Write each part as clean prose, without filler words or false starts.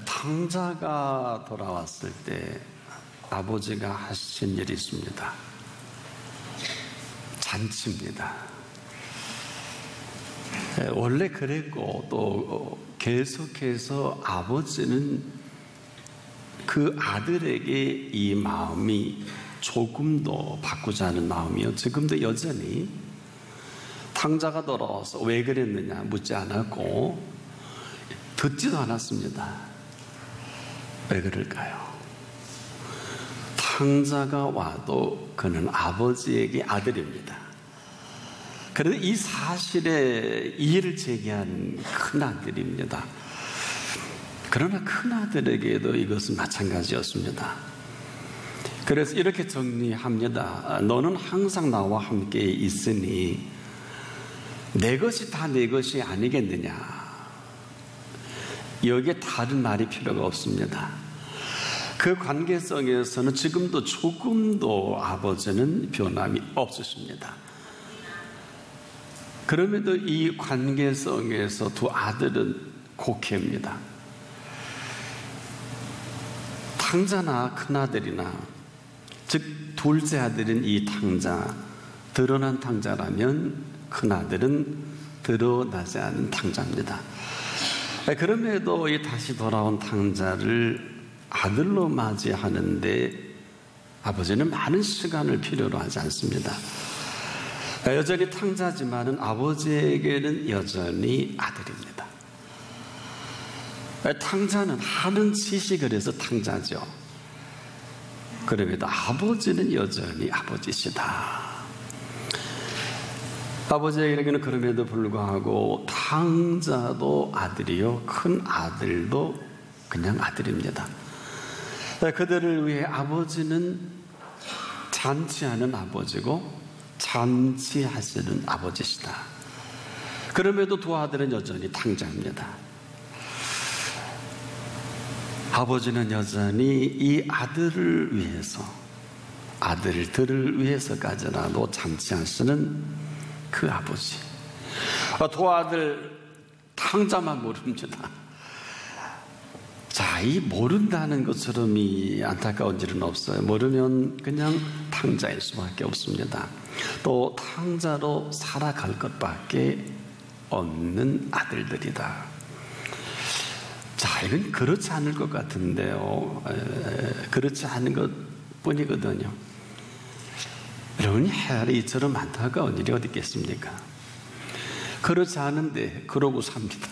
탕자가 돌아왔을 때 아버지가 하신 일이 있습니다. 잔치입니다. 원래 그랬고 또 계속해서 아버지는 그 아들에게 이 마음이 조금도 바꾸지 않은 마음이요. 지금도 여전히 탕자가 돌아와서 왜 그랬느냐 묻지 않았고 듣지도 않았습니다. 왜 그럴까요? 탕자가 와도 그는 아버지에게 아들입니다. 그런데 이 사실에 이의를 제기한 큰아들입니다. 그러나 큰아들에게도 이것은 마찬가지였습니다. 그래서 이렇게 정리합니다. 너는 항상 나와 함께 있으니 내 것이 다 내 것이 아니겠느냐. 여기에 다른 말이 필요가 없습니다. 그 관계성에서는 지금도 조금도 아버지는 변함이 없으십니다. 그럼에도 이 관계성에서 두 아들은 곡해입니다. 탕자나 큰아들이나 즉 둘째 아들인 이 탕자, 드러난 탕자라면 큰아들은 드러나지 않은 탕자입니다. 그럼에도 이 다시 돌아온 탕자를 아들로 맞이하는데 아버지는 많은 시간을 필요로 하지 않습니다. 여전히 탕자지만은 아버지에게는 여전히 아들입니다. 탕자는 하는 짓이 그래서 탕자죠. 그럼에도 아버지는 여전히 아버지시다. 아버지에게는 그럼에도 불구하고 탕자도 아들이요, 큰 아들도 그냥 아들입니다. 그들을 위해 아버지는 잔치하는 아버지고 잔치하시는 아버지시다. 그럼에도 두 아들은 여전히 탕자입니다. 아버지는 여전히 이 아들을 위해서, 아들들을 위해서까지라도 잔치하시는 그 아버지. 두 아들 탕자만 모릅니다. 자, 이 모른다는 것처럼 이 안타까운 일은 없어요. 모르면 그냥 탕자일 수밖에 없습니다. 또 탕자로 살아갈 것밖에 없는 아들들이다. 자, 이건 그렇지 않을 것 같은데요. 그렇지 않은 것 뿐이거든요. 여러분이 해아리 이처럼 안타까운 일이 어디 있겠습니까? 그렇지 않은데 그러고 삽니다.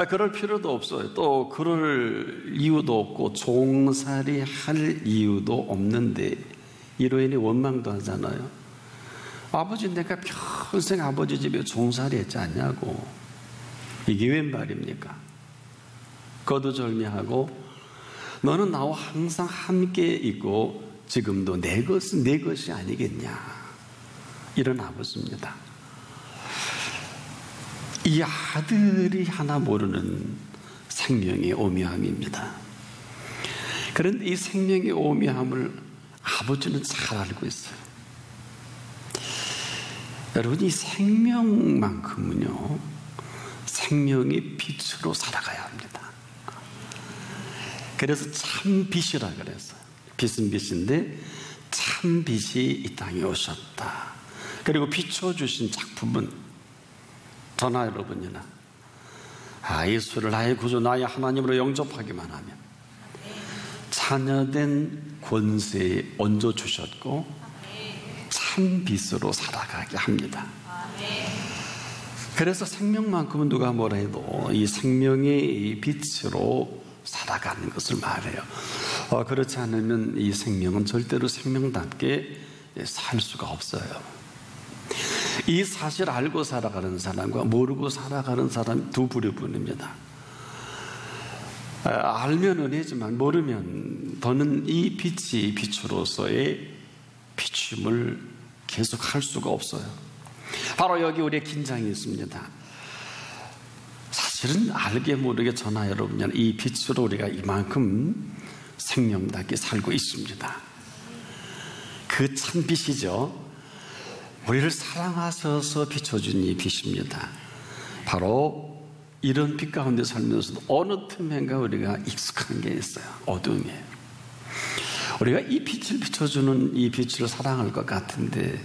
그럴 필요도 없어요. 또 그럴 이유도 없고 종살이 할 이유도 없는데 이로 인해 원망도 하잖아요. 아버지, 내가 평생 아버지 집에 종살이 했지 않냐고. 이게 웬 말입니까? 거두절미하고 너는 나와 항상 함께 있고 지금도 내 것은 내 것이 아니겠냐. 이런 아버지입니다. 이 아들이 하나 모르는 생명의 오묘함입니다. 그런데 이 생명의 오묘함을 아버지는 잘 알고 있어요. 여러분, 이 생명만큼은요, 생명의 빛으로 살아가야 합니다. 그래서 참 빛이라 그랬어요. 빛은 빛인데 참 빛이 이 땅에 오셨다. 그리고 비춰주신 작품은 저나 여러분이나 예수를 나의 구주 나의 하나님으로 영접하기만 하면 자녀된 권세에 얹어주셨고 참 빛으로 살아가게 합니다. 그래서 생명만큼은 누가 뭐라 해도 이 생명의 빛으로 살아가는 것을 말해요. 그렇지 않으면 이 생명은 절대로 생명답게 살 수가 없어요. 이 사실 알고 살아가는 사람과 모르고 살아가는 사람 두 부류뿐입니다. 알면 은혜지만 모르면 더는 이 빛이 빛으로서의 비춤을 계속 할 수가 없어요. 바로 여기 우리의 긴장이 있습니다. 사실은 알게 모르게 저나 여러분, 이 빛으로 우리가 이만큼 생명답게 살고 있습니다. 그 참 빛이죠. 우리를 사랑하셔서 비춰준 이 빛입니다. 바로 이런 빛 가운데 살면서도 어느 틈엔가 우리가 익숙한 게 있어요. 어둠이에요. 우리가 이 빛을 비춰주는 이 빛을 사랑할 것 같은데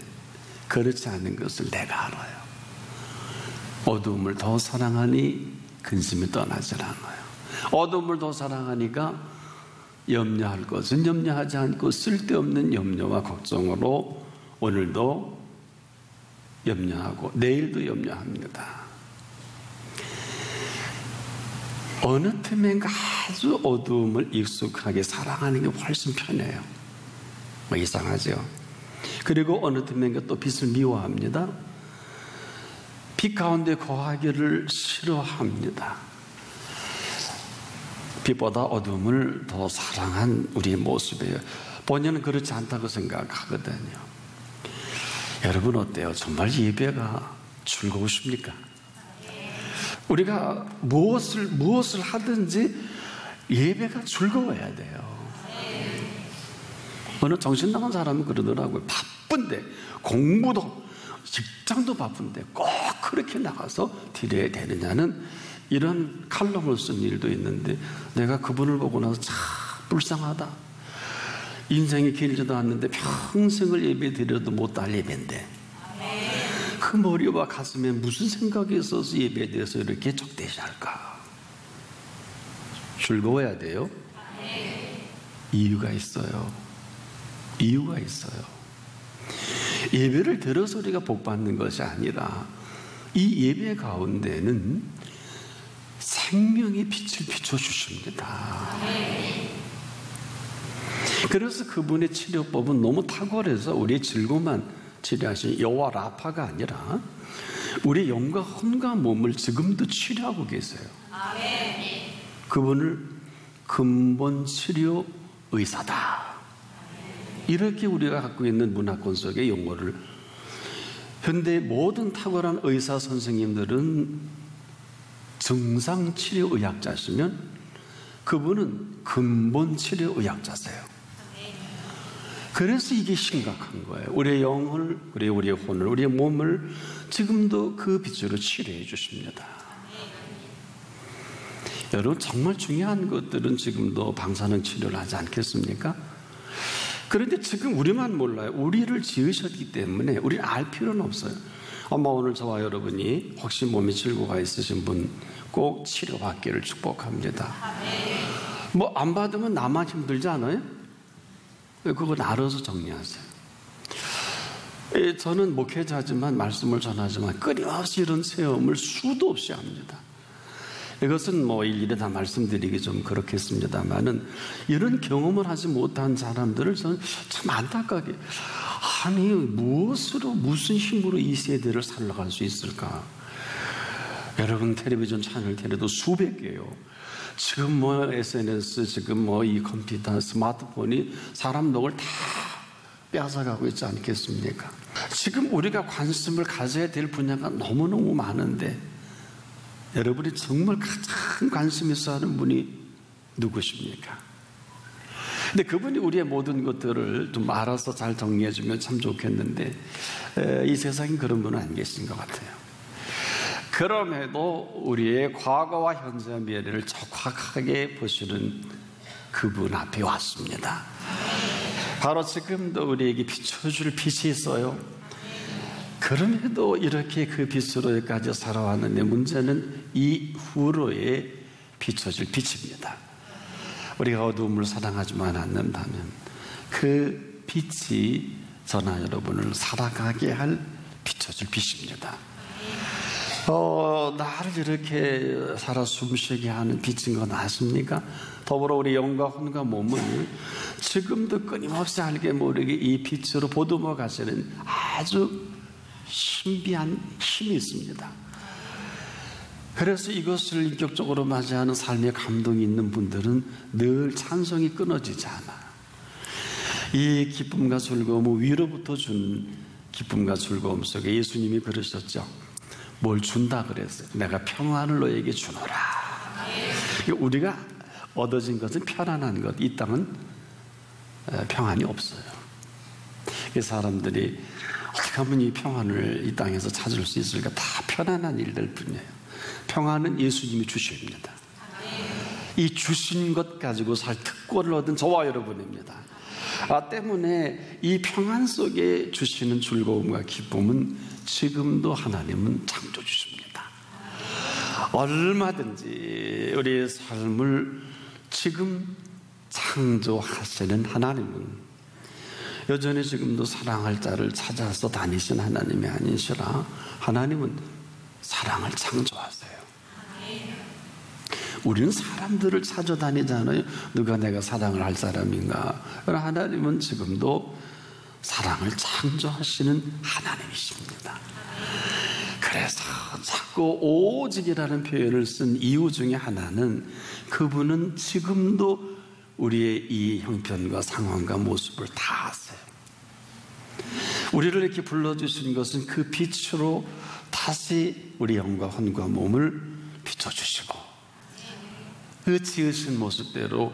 그렇지 않은 것을 내가 알아요. 어둠을 더 사랑하니 근심이 떠나질 않아요. 어둠을 더 사랑하니까 염려할 것은 염려하지 않고 쓸데없는 염려와 걱정으로 오늘도 염려하고 내일도 염려합니다. 어느 틈엔가 아주 어두움을 익숙하게 사랑하는 게 훨씬 편해요. 뭐 이상하죠. 그리고 어느 틈엔가 또 빛을 미워합니다. 빛 가운데 거하기를 싫어합니다. 빛보다 어둠을 더 사랑한 우리의 모습이에요. 본인은 그렇지 않다고 생각하거든요. 여러분 어때요? 정말 예배가 즐거우십니까? 우리가 무엇을 하든지 예배가 즐거워야 돼요. 어느 정신 나간 사람은 그러더라고요. 바쁜데, 공부도 직장도 바쁜데 꼭 그렇게 나가서 드려야 되느냐는 이런 칼럼을 쓴 일도 있는데, 내가 그분을 보고 나서 참 불쌍하다. 인생이 길지도 않는데 평생을 예배 드려도 못할 예배인데 그 머리와 가슴에 무슨 생각이 있어서 예배에 대해서 이렇게 적대시할까? 즐거워야 돼요? 이유가 있어요. 이유가 있어요. 예배를 들어서 우리가 복받는 것이 아니라 이 예배 가운데는 생명의 빛을 비춰주십니다. 그래서 그분의 치료법은 너무 탁월해서 우리의 즐거움만 치료하신 여호와 라파가 아니라 우리의 영과 혼과 몸을 지금도 치료하고 계세요. 그분을 근본 치료 의사다. 이렇게 우리가 갖고 있는 문화권 속의 용어를, 현대의 모든 탁월한 의사 선생님들은 증상 치료 의학자시면 그분은 근본 치료 의학자세요. 그래서 이게 심각한 거예요. 우리의 영을, 우리의 혼을, 우리의 몸을 지금도 그 빛으로 치료해 주십니다. 여러분 정말 중요한 것들은 지금도 방사능 치료를 하지 않겠습니까? 그런데 지금 우리만 몰라요. 우리를 지으셨기 때문에 우리는 알 필요는 없어요. 아마 오늘 저와 여러분이 혹시 몸에 질고가 있으신 분 꼭 치료받기를 축복합니다. 뭐 안 받으면 나만 힘들지 않아요? 그건 알아서 정리하세요. 저는 목회자지만 말씀을 전하지만 끊임없이 이런 체험을 수도 없이 합니다. 이것은 뭐 일일이 다 말씀드리기 좀 그렇겠습니다만은 이런 경험을 하지 못한 사람들을 저는 참 안타깝게, 아니 무엇으로 무슨 힘으로 이 세대를 살아갈 수 있을까? 여러분 텔레비전 채널 테레도 수백 개요. 지금 뭐 SNS, 지금 뭐 이 컴퓨터, 스마트폰이 사람 덕을 다 뺏어가고 있지 않겠습니까? 지금 우리가 관심을 가져야 될 분야가 너무너무 많은데 여러분이 정말 가장 관심 있어 하는 분이 누구십니까? 근데 그분이 우리의 모든 것들을 좀 알아서 잘 정리해 주면 참 좋겠는데 이 세상에 그런 분은 안 계신 것 같아요. 그럼에도 우리의 과거와 현재와 미래를 정확하게 보시는 그분 앞에 왔습니다. 바로 지금도 우리에게 비춰줄 빛이 있어요. 그럼에도 이렇게 그 빛으로 여기까지 살아왔는데 문제는 이후로의 비춰질 빛입니다. 우리가 어두움을 사랑하지만 않는다면 그 빛이 저나 여러분을 살아가게 할 비춰질 빛입니다. 나를 이렇게 살아 숨쉬게 하는 빛인 건 아십니까? 더불어 우리 영과 혼과 몸을 지금도 끊임없이 알게 모르게 이 빛으로 보듬어 가시는 아주 신비한 힘이 있습니다. 그래서 이것을 인격적으로 맞이하는 삶의 감동이 있는 분들은 늘 찬송이 끊어지지 않아. 이 기쁨과 즐거움은 위로부터 준 기쁨과 즐거움 속에 예수님이 그러셨죠. 뭘 준다 그랬어요. 내가 평안을 너에게 주노라. 우리가 얻어진 것은 편안한 것. 이 땅은 평안이 없어요. 사람들이 어떻게 하면 이 평안을 이 땅에서 찾을 수 있을까? 다 편안한 일들 뿐이에요. 평안은 예수님이 주십니다. 이 주신 것 가지고 살 특권을 얻은 저와 여러분입니다. 때문에 이 평안 속에 주시는 즐거움과 기쁨은 지금도 하나님은 창조주십니다. 얼마든지 우리의 삶을 지금 창조하시는 하나님은 여전히 지금도 사랑할 자를 찾아서 다니신 하나님이 아니시라 하나님은 사랑을 창조하세요. 우리는 사람들을 찾아다니잖아요. 누가 내가 사랑을 할 사람인가. 그러나 하나님은 지금도 사랑을 창조하시는 하나님이십니다. 그래서 자꾸 오직이라는 표현을 쓴 이유 중에 하나는 그분은 지금도 우리의 이 형편과 상황과 모습을 다 아세요. 우리를 이렇게 불러주신 것은 그 빛으로 다시 우리 영과 혼과 몸을 비춰주시고 그 지으신 모습대로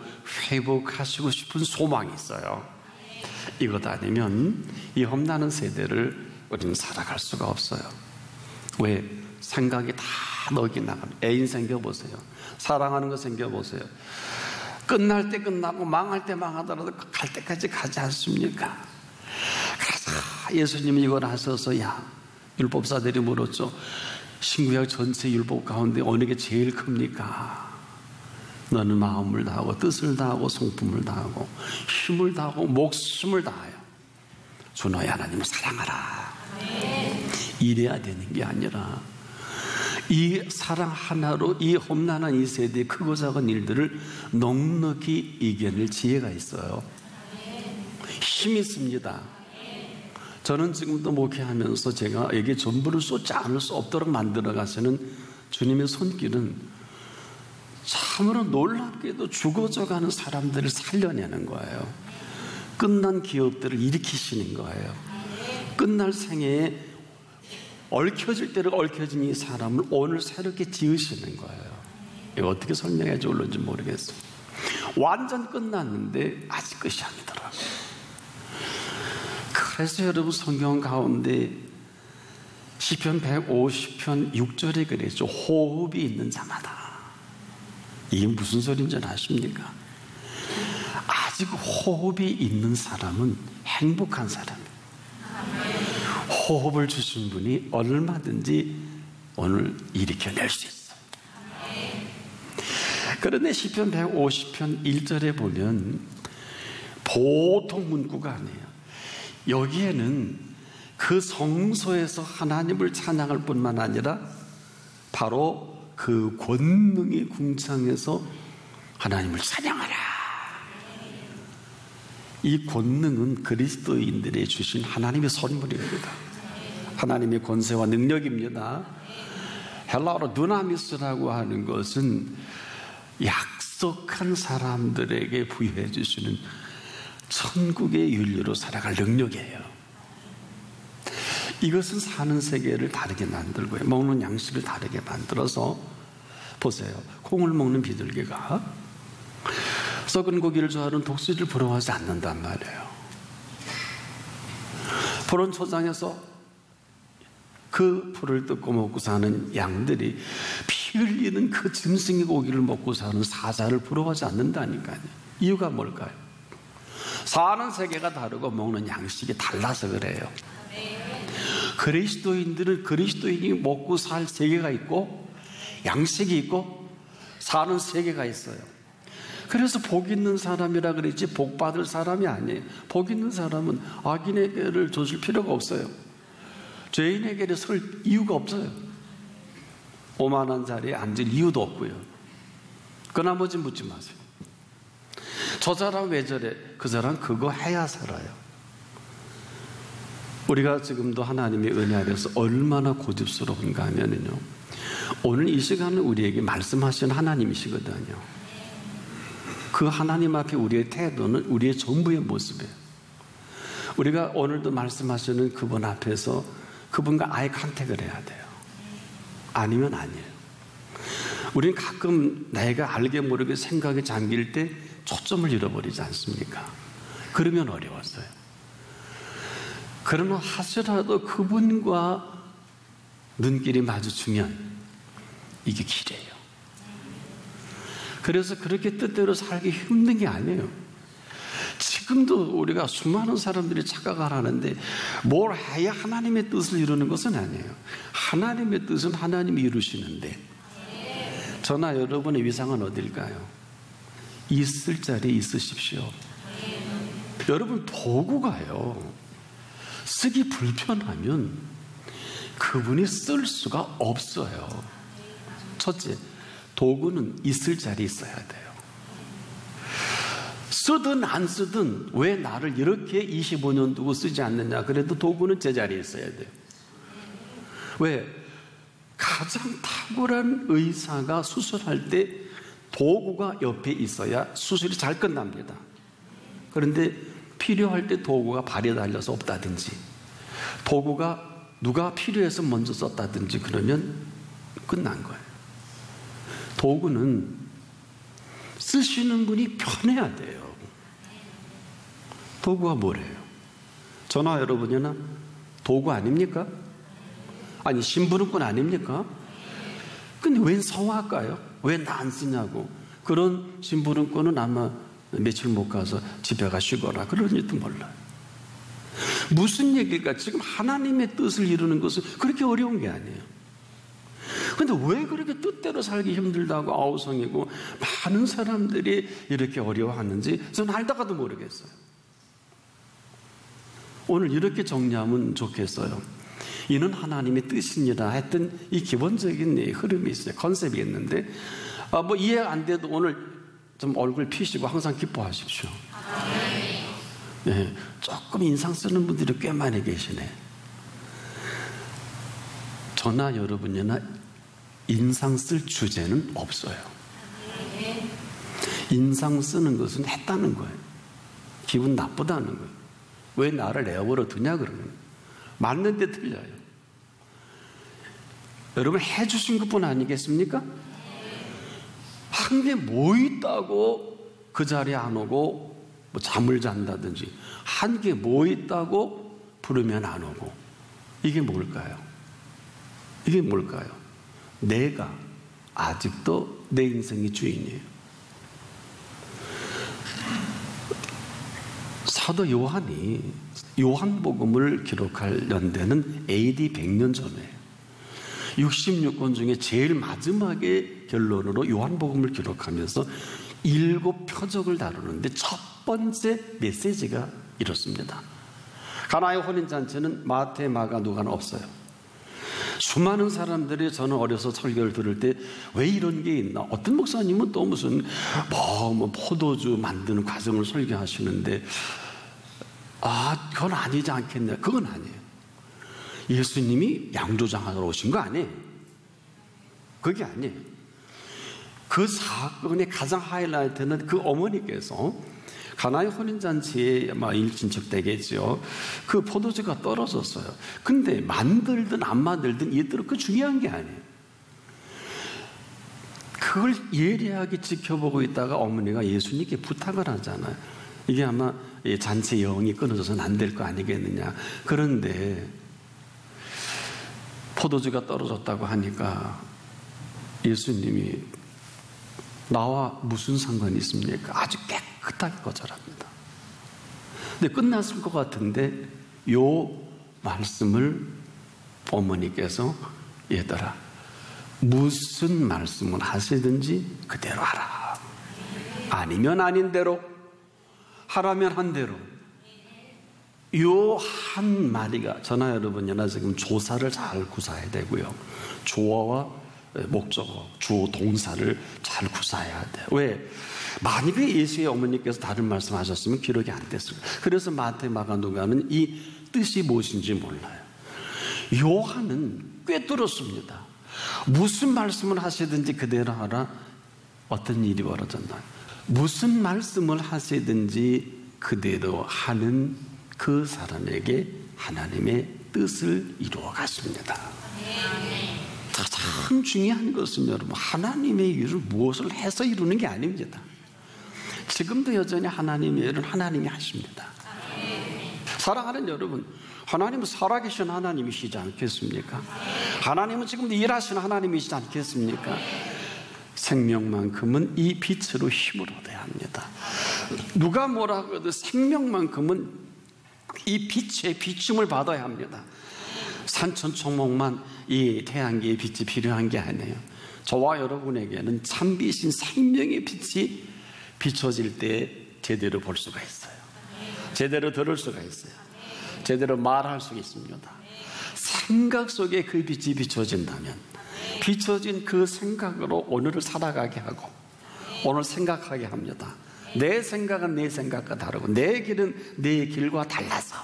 회복하시고 싶은 소망이 있어요. 이것 아니면 이 험난한 세대를 우리는 살아갈 수가 없어요. 왜? 생각이 다 어기나가는 애인 생겨보세요. 사랑하는 거 생겨보세요. 끝날 때 끝나고 망할 때 망하더라도 갈 때까지 가지 않습니까? 그래서 예수님이 이걸 하셔서 율법사들이 물었죠. 신구약 전체 율법 가운데 어느 게 제일 큽니까? 너는 마음을 다하고 뜻을 다하고 성품을 다하고 힘을 다하고 목숨을 다하여 주 너의 하나님을 사랑하라. 이래야 되는 게 아니라 이 사랑 하나로 이 험난한 이 세대의 크고 작은 일들을 넉넉히 이겨낼 지혜가 있어요. 힘이 있습니다. 저는 지금도 목회하면서 제가 에게 전부를 쏟지 않을 수 없도록 만들어 가시는 주님의 손길은 참으로 놀랍게도 죽어져가는 사람들을 살려내는 거예요. 끝난 기업들을 일으키시는 거예요. 끝날 생애에 얽혀질 때를 얽혀진 이 사람을 오늘 새롭게 지으시는 거예요. 이거 어떻게 설명해 줄런지 모르겠어요. 완전 끝났는데 아직 끝이 아니더라고요. 그래서 여러분 성경 가운데 시편 150편 6절에 그랬죠. 호흡이 있는 자마다. 이게 무슨 소리인지 아십니까? 아직 호흡이 있는 사람은 행복한 사람이에요. 호흡을 주신 분이 얼마든지 오늘 일으켜낼 수 있어요. 그런데 시편 150편 1절에 보면 보통 문구가 아니에요. 여기에는 그 성소에서 하나님을 찬양할 뿐만 아니라 바로 그 권능의 궁창에서 하나님을 찬양하라. 이 권능은 그리스도인들의 주신 하나님의 선물입니다. 하나님의 권세와 능력입니다. 헬라어로 두나미스라고 하는 것은 약속한 사람들에게 부여해 주시는 천국의 윤리로 살아갈 능력이에요. 이것은 사는 세계를 다르게 만들고요. 먹는 양식을 다르게 만들어서 보세요. 콩을 먹는 비둘기가 썩은 고기를 좋아하는 독수리를 부러워하지 않는단 말이에요. 푸른 초장에서 그 풀을 뜯고 먹고 사는 양들이 피 흘리는 그 짐승의 고기를 먹고 사는 사자를 부러워하지 않는다니까요. 이유가 뭘까요? 사는 세계가 다르고 먹는 양식이 달라서 그래요. 그리스도인들은 그리스도인이 먹고 살 세계가 있고 양식이 있고 사는 세계가 있어요. 그래서 복 있는 사람이라 그랬지 복 받을 사람이 아니에요. 복 있는 사람은 악인에게를 줄 필요가 없어요. 죄인에게를 설 이유가 없어요. 오만한 자리에 앉을 이유도 없고요. 그 나머지 묻지 마세요. 저 사람 왜 저래? 그 사람 그거 해야 살아요. 우리가 지금도 하나님의 은혜 아래서 얼마나 고집스러운가 하면은요, 오늘 이 시간은 우리에게 말씀하시는 하나님이시거든요. 그 하나님 앞에 우리의 태도는 우리의 전부의 모습이에요. 우리가 오늘도 말씀하시는 그분 앞에서 그분과 아예 컨택을 해야 돼요. 아니면 아니에요. 우리는 가끔 내가 알게 모르게 생각에 잠길 때 초점을 잃어버리지 않습니까? 그러면 어려웠어요. 그러나 하시라도 그분과 눈길이 마주치면 이게 길이에요. 그래서 그렇게 뜻대로 살기 힘든 게 아니에요. 지금도 우리가 수많은 사람들이 착각을 하는데 뭘 해야 하나님의 뜻을 이루는 것은 아니에요. 하나님의 뜻은 하나님이 이루시는데 저나 여러분의 위상은 어딜까요? 있을 자리에 있으십시오. 여러분 도구가요, 쓰기 불편하면 그분이 쓸 수가 없어요. 첫째, 도구는 있을 자리에 있어야 돼요. 쓰든 안 쓰든 왜 나를 이렇게 25년 두고 쓰지 않느냐, 그래도 도구는 제자리에 있어야 돼요. 왜? 가장 탁월한 의사가 수술할 때 도구가 옆에 있어야 수술이 잘 끝납니다. 그런데 필요할 때 도구가 발에 달려서 없다든지, 도구가 누가 필요해서 먼저 썼다든지 그러면 끝난 거예요. 도구는 쓰시는 분이 편해야 돼요. 도구가 뭐래요? 저나 여러분이나 도구 아닙니까? 아니, 심부름꾼 아닙니까? 근데 웬 성화일까요? 왜 나 안 쓰냐고. 그런 심부름꾼은 아마 며칠 못 가서 집에 가 쉬거나 그러는지도 몰라요. 무슨 얘기일까? 지금 하나님의 뜻을 이루는 것은 그렇게 어려운 게 아니에요. 근데 왜 그렇게 뜻대로 살기 힘들다고 아우성이고 많은 사람들이 이렇게 어려워하는지 저는 알다가도 모르겠어요. 오늘 이렇게 정리하면 좋겠어요. 이는 하나님의 뜻이니라 했던 이 기본적인 흐름이 있어요. 컨셉이 있는데 뭐 이해 안 돼도 오늘 좀 얼굴 피시고 항상 기뻐하십시오. 네, 조금 인상 쓰는 분들이 꽤 많이 계시네. 저나 여러분이나 인상 쓸 주제는 없어요. 인상 쓰는 것은 했다는 거예요. 기분 나쁘다는 거예요. 왜 나를 내버려 두냐 그러는 거예요. 맞는데 틀려요. 여러분 해주신 것뿐 아니겠습니까? 한 게 뭐 있다고 그 자리에 안 오고 뭐 잠을 잔다든지, 한 게 뭐 있다고 부르면 안 오고, 이게 뭘까요? 이게 뭘까요? 내가 아직도 내 인생의 주인이에요. 사도 요한이 요한복음을 기록할 연대는 AD 100년 전에 66권 중에 제일 마지막에 결론으로 요한복음을 기록하면서 7표적을 다루는데 첫 번째 메시지가 이렇습니다. 가나의 혼인잔치는 마태, 마가, 누가는 없어요. 수많은 사람들이, 저는 어려서 설교를 들을 때 왜 이런 게 있나, 어떤 목사님은 또 무슨 뭐 포도주 만드는 과정을 설교하시는데 그건 아니지 않겠냐. 그건 아니에요. 예수님이 양조장하러 오신 거 아니에요. 그게 아니에요. 그 사건의 가장 하이라이트는 그 어머니께서 가나의 혼인잔치에 아마 일친척 되겠죠. 그 포도주가 떨어졌어요. 근데 만들든 안 만들든 얘들은 그 중요한 게 아니에요. 그걸 예리하게 지켜보고 있다가 어머니가 예수님께 부탁을 하잖아요. 이게 아마 잔치 영이 끊어져서는 안 될 거 아니겠느냐. 그런데 포도주가 떨어졌다고 하니까 예수님이 나와 무슨 상관이 있습니까? 아주 깨끗하게 거절합니다. 근데 끝났을 것 같은데 요 말씀을 어머니께서, 얘들아, 무슨 말씀을 하시든지 그대로 하라. 아니면 아닌 대로, 하라면 한 대로. 요 한 마디가, 저나 여러분이나 지금 조사를 잘 구사해야 되고요. 조어와 목적어, 주어, 동사를 잘 구사해야 돼요. 왜? 만약에 예수의 어머니께서 다른 말씀 하셨으면 기록이 안 됐어요. 그래서 마태, 마가, 누가는 이 뜻이 무엇인지 몰라요. 요한은 꿰뚫었습니다. 무슨 말씀을 하시든지 그대로 하라. 어떤 일이 벌어졌나요? 무슨 말씀을 하시든지 그대로 하는 그 사람에게 하나님의 뜻을 이루어 갔습니다. 가장 중요한 것은 여러분, 하나님의 일을 무엇을 해서 이루는 게 아닙니다. 지금도 여전히 하나님의 일은 하나님이 하십니다. 사랑하는 여러분, 하나님은 살아계신 하나님이시지 않겠습니까? 하나님은 지금도 일하시는 하나님이시지 않겠습니까? 생명만큼은 이 빛으로 힘을 얻어야 합니다. 누가 뭐라고 해도 생명만큼은 이 빛의 비춤을 받아야 합니다. 산천초목만 이 태양계의 빛이 필요한 게 아니에요. 저와 여러분에게는 참빛인 생명의 빛이 비춰질 때 제대로 볼 수가 있어요. 제대로 들을 수가 있어요. 제대로 말할 수 있습니다. 생각 속에 그 빛이 비춰진다면 비춰진 그 생각으로 오늘을 살아가게 하고 오늘 생각하게 합니다. 내 생각은 내 생각과 다르고 내 길은 내 길과 달라서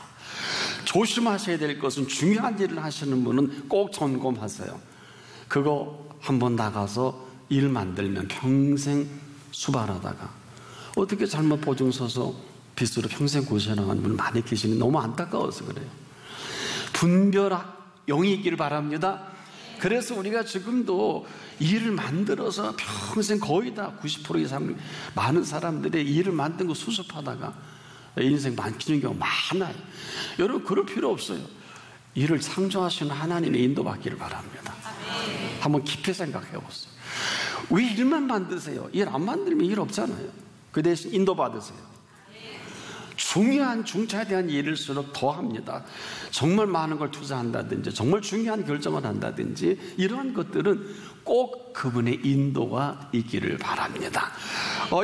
조심하셔야 될 것은, 중요한 일을 하시는 분은 꼭 점검하세요. 그거 한번 나가서 일 만들면 평생 수발하다가 어떻게 잘못 보증 서서 빚으로 평생 고생하는 분 많이 계시니 너무 안타까워서 그래요. 분별학 영이 있기를 바랍니다. 그래서 우리가 지금도 일을 만들어서 평생 거의 다 90% 이상 많은 사람들의 일을 만든 거 수습하다가 인생 망치는 경우가 많아요. 여러분, 그럴 필요 없어요. 일을 창조하시는 하나님의 인도받기를 바랍니다. 한번 깊이 생각해 보세요. 왜 일만 만드세요? 일 안 만들면 일 없잖아요. 그 대신 인도받으세요. 중요한 중차대한 일일수록 더 합니다. 정말 많은 걸 투자한다든지 정말 중요한 결정을 한다든지 이런 것들은 꼭 그분의 인도가 있기를 바랍니다.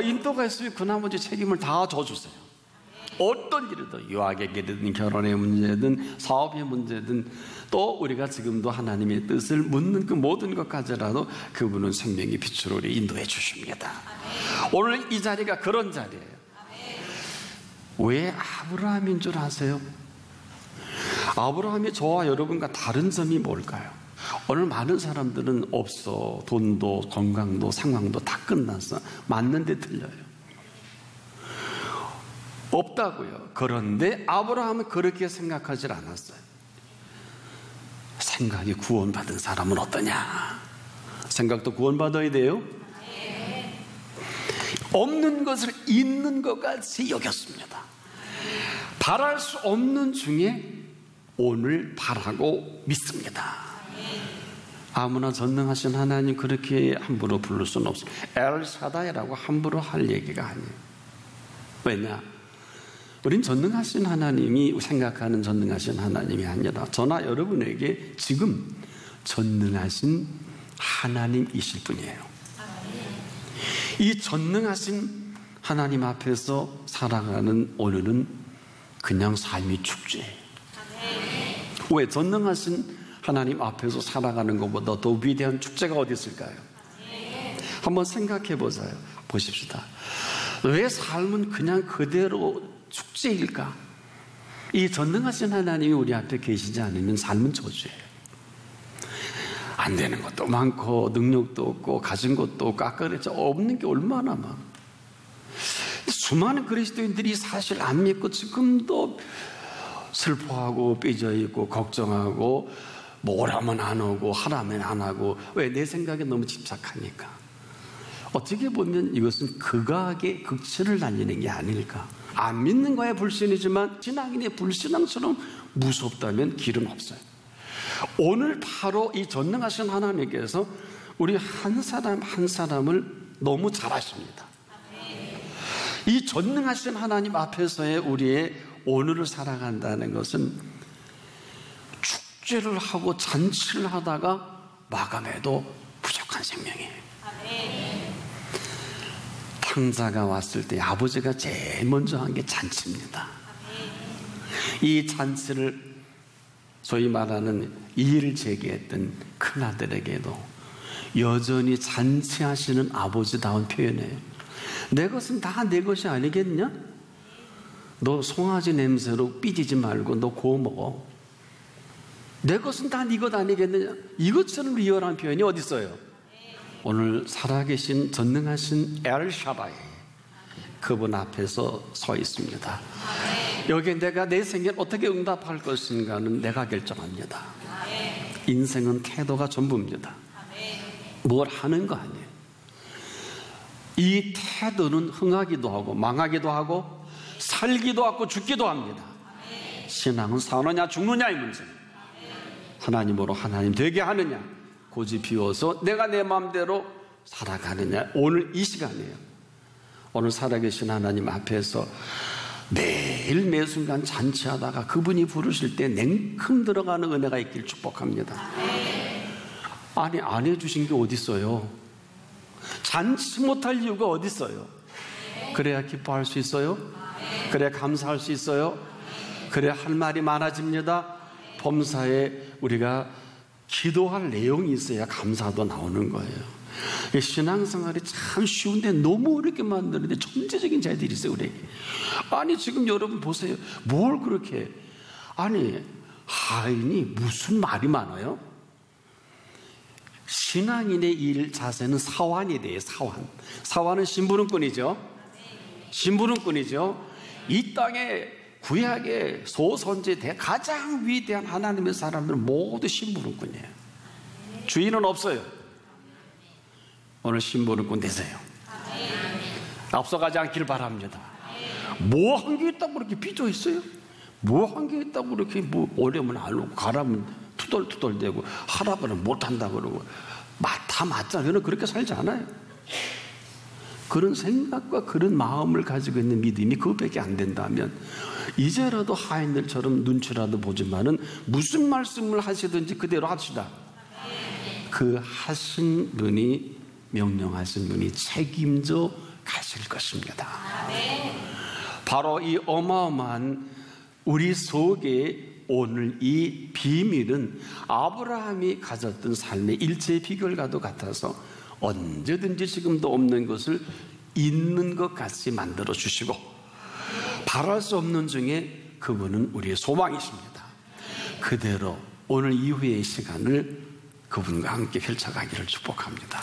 인도가 있으면 그 나머지 책임을 다 져주세요. 어떤 일이든, 유학의 길이든 결혼의 문제든 사업의 문제든, 또 우리가 지금도 하나님의 뜻을 묻는 그 모든 것까지라도 그분은 생명의 빛으로 우리 인도해 주십니다. 오늘 이 자리가 그런 자리예요. 왜 아브라함인 줄 아세요? 아브라함이 저와 여러분과 다른 점이 뭘까요? 오늘 많은 사람들은 없어, 돈도 건강도 상황도 다 끝났어, 맞는데 틀려요. 없다고요. 그런데 아브라함은 그렇게 생각하지 않았어요. 생각이 구원받은 사람은 어떠냐? 생각도 구원받아야 돼요. 없는 것을 있는 것 같이 여겼습니다. 바랄 수 없는 중에 오늘 바라고 믿습니다. 아무나 전능하신 하나님 그렇게 함부로 부를 수는 없어요. 엘샤다이라고 함부로 할 얘기가 아니에요. 왜냐? 우린 전능하신 하나님이 생각하는 전능하신 하나님이 아니라 저나 여러분에게 지금 전능하신 하나님이실 분이에요. 이 전능하신 하나님 앞에서 살아가는 오늘은 그냥 삶이 축제예요. 왜? 전능하신 하나님 앞에서 살아가는 것보다 더 위대한 축제가 어디 있을까요? 한번 생각해 보십시다. 왜 삶은 그냥 그대로 축제일까? 이 전능하신 하나님이 우리 앞에 계시지 않으면 삶은 저주예요. 안 되는 것도 많고 능력도 없고 가진 것도 없고 아까 그랬죠. 없는 게 얼마나 많아. 수많은 그리스도인들이 사실 안 믿고 지금도 슬퍼하고 삐져있고 걱정하고 뭐 오라면 안 오고 하라면 안 하고. 왜? 내 생각에 너무 집착하니까. 어떻게 보면 이것은 극악의 극치를 달리는 게 아닐까. 안 믿는 거야 불신이지만 신앙인의 불신앙처럼 무섭다면 길은 없어요. 오늘 바로 이 전능하신 하나님께서 우리 한 사람 한 사람을 너무 잘 아십니다. 이 전능하신 하나님 앞에서의 우리의 오늘을 살아간다는 것은 축제를 하고 잔치를 하다가 마감해도 부족한 생명이에요. 탕자가 왔을 때 아버지가 제일 먼저 한 게 잔치입니다. 이 잔치를 소위 말하는 이의를 제기했던 큰아들에게도 여전히 잔치하시는 아버지다운 표현이에요. 내 것은 다 내 것이 아니겠냐? 너 송아지 냄새로 삐지지 말고 너 구워 먹어. 내 것은 다 네 것 아니겠느냐? 이것처럼 리얼한 표현이 어디 있어요? 오늘 살아계신 전능하신 엘샤다이 그분 앞에서 서 있습니다. 여기에 내가 내 생에 어떻게 응답할 것인가는 내가 결정합니다. 인생은 태도가 전부입니다. 뭘 하는 거 아니에요. 이 태도는 흥하기도 하고 망하기도 하고 살기도 하고 죽기도 합니다. 신앙은 사느냐 죽느냐의 문제. 하나님으로 하나님 되게 하느냐, 고집 피워서 내가 내 마음대로 살아가느냐. 오늘 이 시간이에요. 오늘 살아계신 하나님 앞에서 매일 매 순간 잔치하다가 그분이 부르실 때 냉큼 들어가는 은혜가 있길 축복합니다. 아니, 안 해주신 게 어디 있어요? 잔치 못할 이유가 어디 있어요? 그래야 기뻐할 수 있어요? 그래야 감사할 수 있어요? 그래야 할 말이 많아집니다. 범사에 우리가 기도할 내용이 있어야 감사도 나오는 거예요. 신앙생활이 참 쉬운데 너무 어렵게 만드는데 천재적인 자들이 있어요, 우리에게. 아니, 지금 여러분 보세요. 뭘 그렇게, 아니, 하인이 무슨 말이 많아요? 신앙인의 일 자세는 사환이 돼요, 사환. 사환은 심부름꾼이죠. 심부름꾼이죠. 이 땅에 구약의 소선지 가장 위대한 하나님의 사람들은 모두 심부름꾼이에요. 주인은 없어요. 오늘 심부름꾼 되세요. 앞서가지 않기를 바랍니다. 뭐 한 게 있다고 그렇게 삐져 있어요? 뭐 한 게 있다고 그렇게 뭐 오려면 알고 가라면 투덜투덜대고 하라고는 못한다고 그러고 다 맞잖아요. 저는 그렇게 살지 않아요. 그런 생각과 그런 마음을 가지고 있는 믿음이 그것밖에 안 된다면 이제라도 하인들처럼 눈치라도 보지만은 무슨 말씀을 하시든지 그대로 합시다. 그 하신 분이, 명령하신 분이 책임져 가실 것입니다. 바로 이 어마어마한 우리 속에 오늘 이 비밀은 아브라함이 가졌던 삶의 일체의 비결과도 같아서 언제든지 지금도 없는 것을 있는 것 같이 만들어 주시고 바랄 수 없는 중에 그분은 우리의 소망이십니다. 그대로 오늘 이후의 시간을 그분과 함께 펼쳐가기를 축복합니다.